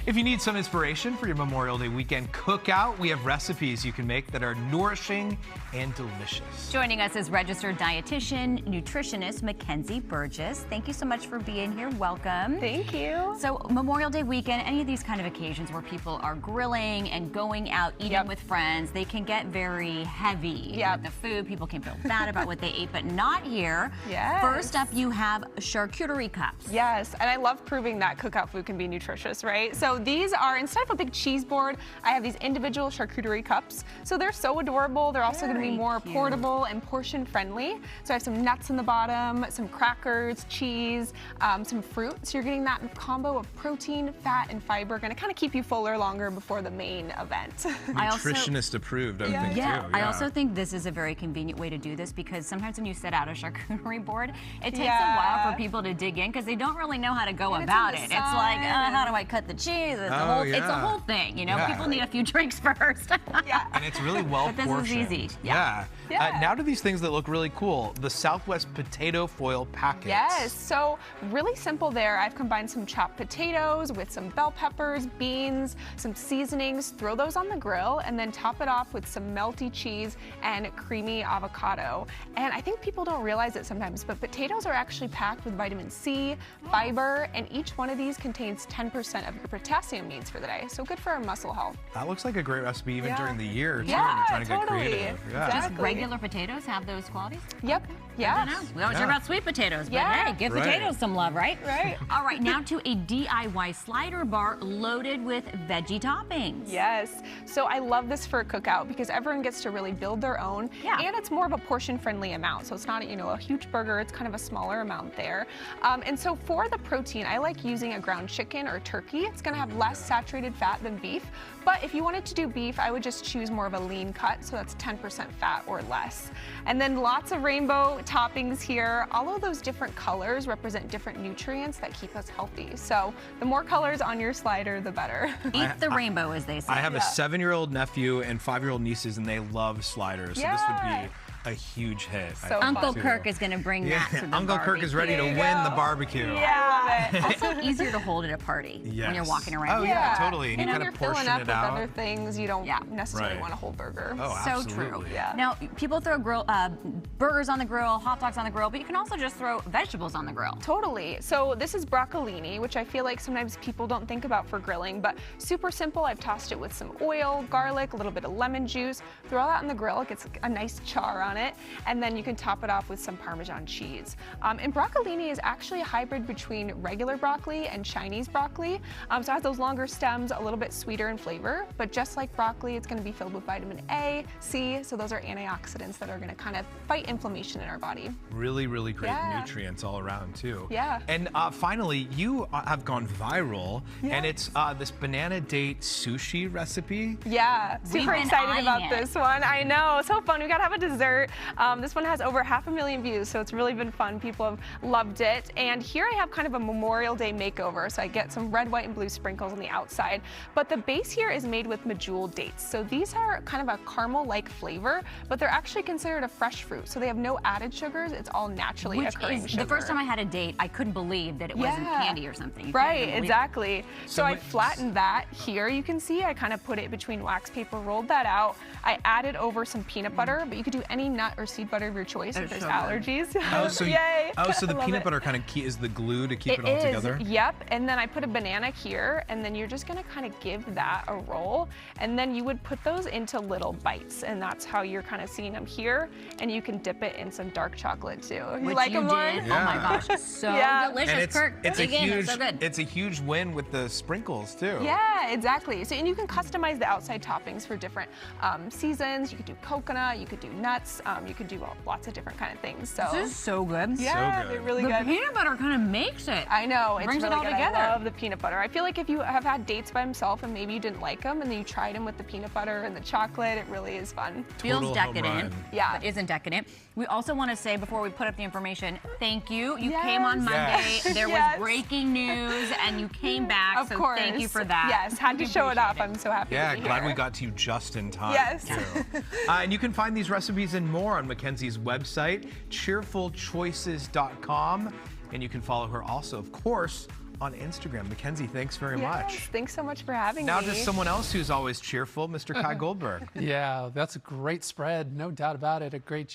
If you need some inspiration for your Memorial Day weekend cookout, we have recipes you can make that are nourishing and delicious. Joining us is registered dietitian, nutritionist Mackenzie Burgess. Thank you so much for being here. Welcome. Thank you. So Memorial Day weekend, any of these kind of occasions where people are grilling and going out eating with friends, they can get very heavy with the food. People can feel bad about what they ate, but not here. Yes. First up, you have charcuterie cups. Yes, and I love proving that cookout food can be nutritious, right? So these are, instead of a big cheese board, I have these individual charcuterie cups. So they're so adorable. They're also going to be more portable and portion friendly. So I have some nuts in the bottom, some crackers, cheese, some fruit. So you're getting that combo of protein, fat, and fiber. Going to kind of keep you fuller longer before the main event. Nutritionist approved, I think, too. I also think this is a very convenient way to do this because sometimes when you set out a charcuterie board, it takes a while for people to dig in because they don't really know how to go about it. It's like, how do I cut the cheese? It's a whole thing, you know? People need a few drinks first. And it's really well portioned. But this is easy. Now to these things that look really cool. The Southwest potato foil packets. Yes, so really simple there. I've combined some chopped potatoes with some bell peppers, beans, some seasonings. Throw those on the grill and then top it off with some melty cheese and creamy avocado. And I think people don't realize it sometimes, but potatoes are actually packed with vitamin C, fiber, and each one of these contains 10% of your potassium needs for the day. So good for our muscle health. That looks like a great recipe even during the year, too, when Yeah, you're trying to totally. get creative. Just regular potatoes have those qualities? Yep. Yeah. I don't know. We don't sure about sweet potatoes, but hey, give potatoes some love, right? Right. All right, now to a DIY slider bar loaded with veggie toppings. Yes. So I love this for a cookout because everyone gets to really build their own. And it's more of a portion-friendly amount. So it's not, you know, a huge burger. It's kind of a smaller amount there. And so for the protein, I like using a ground chicken or turkey. It's going to have less saturated fat than beef. But if you wanted to do beef, I would just choose more of a lean cut. So that's 10% fat or less. And then lots of rainbow toppings here. All of those different colors represent different nutrients that keep us healthy. So the more colors on your slider, the better. Eat the rainbow, as they say. I have a 7-year-old nephew and 5-year-old nieces, and they love sliders. So this would be a huge hit. So Uncle Kirk is going to bring that to the Uncle barbecue. Kirk is ready to win the barbecue. Yeah, I love it. Also easier to hold at a party when you're walking around. Oh yeah, totally. And you you kind you're of filling portion up it with out. other things. You don't necessarily want a whole burger. Oh, So absolutely. true. Now, people throw burgers on the grill, hot dogs on the grill, but you can also just throw vegetables on the grill. Totally. So this is broccolini, which I feel like sometimes people don't think about for grilling, but super simple. I've tossed it with some oil, garlic, a little bit of lemon juice. Throw that on the grill. It gets a nice char on it. And then you can top it off with some Parmesan cheese. And broccolini is actually a hybrid between regular broccoli and Chinese broccoli. So it has those longer stems, a little bit sweeter in flavor, but just like broccoli, it's going to be filled with vitamin A, C, so those are antioxidants that are going to kind of fight inflammation in our body. Really, really great nutrients all around, too. Yeah. And finally, you have gone viral, and it's this banana date sushi recipe. Yeah, super excited about this one. I know, so fun. We got to have a dessert. This one has over 500,000 views, so it's really been fun. People have loved it. And here I have kind of a Memorial Day makeover. So I get some red, white, and blue sprinkles on the outside. But the base here is made with medjool dates. So these are kind of a caramel-like flavor, but they're actually considered a fresh fruit. So they have no added sugars. It's all naturally occurring sugar. The first time I had a date, I couldn't believe that it wasn't candy or something. Right, exactly. So I flattened that here. You can see I kind of put it between wax paper, rolled that out. I added over some peanut butter, but you could do any nut or seed butter of your choice if there's allergies. Yay! So the peanut butter kind of is the glue to keep it all together? Yep, and then I put a banana here, and then you're just gonna kind of give that a roll, and then you would put those into little bites, and that's how you're kind of seeing them here, and you can dip it in some dark chocolate too. You like them, Lauren? Oh my gosh, so delicious. Kirk, it's a huge win with the sprinkles too. Yeah, exactly. So, and you can customize the outside toppings for different seasons. You could do coconut, you could do nuts, you could do lots of different kind of things. So this is so good. Yeah, so good. they're really the good. peanut butter kind of makes it. I know, it's brings really it all good. together. I love the peanut butter. I feel like if you have had dates by himself and maybe you didn't like them, and then you tried them with the peanut butter and the chocolate, it really is fun. Feels decadent, but isn't decadent. We also want to say before we put up the information, thank you. You came on Monday. There was breaking news, and you came back. Of course. Thank you for that. Yes, had to show it up. I'm so happy. Yeah, to be glad here. we got to you just in time. Yes. Too. And you can find these recipes and more on Mackenzie's website, cheerfulchoices.com. And you can follow her also, of course, on Instagram. Mackenzie, thanks very Yes, much. Thanks so much for having Now me. to someone else who's always cheerful, Mr. Kai Goldberg. Yeah, that's a great spread, no doubt about it. A great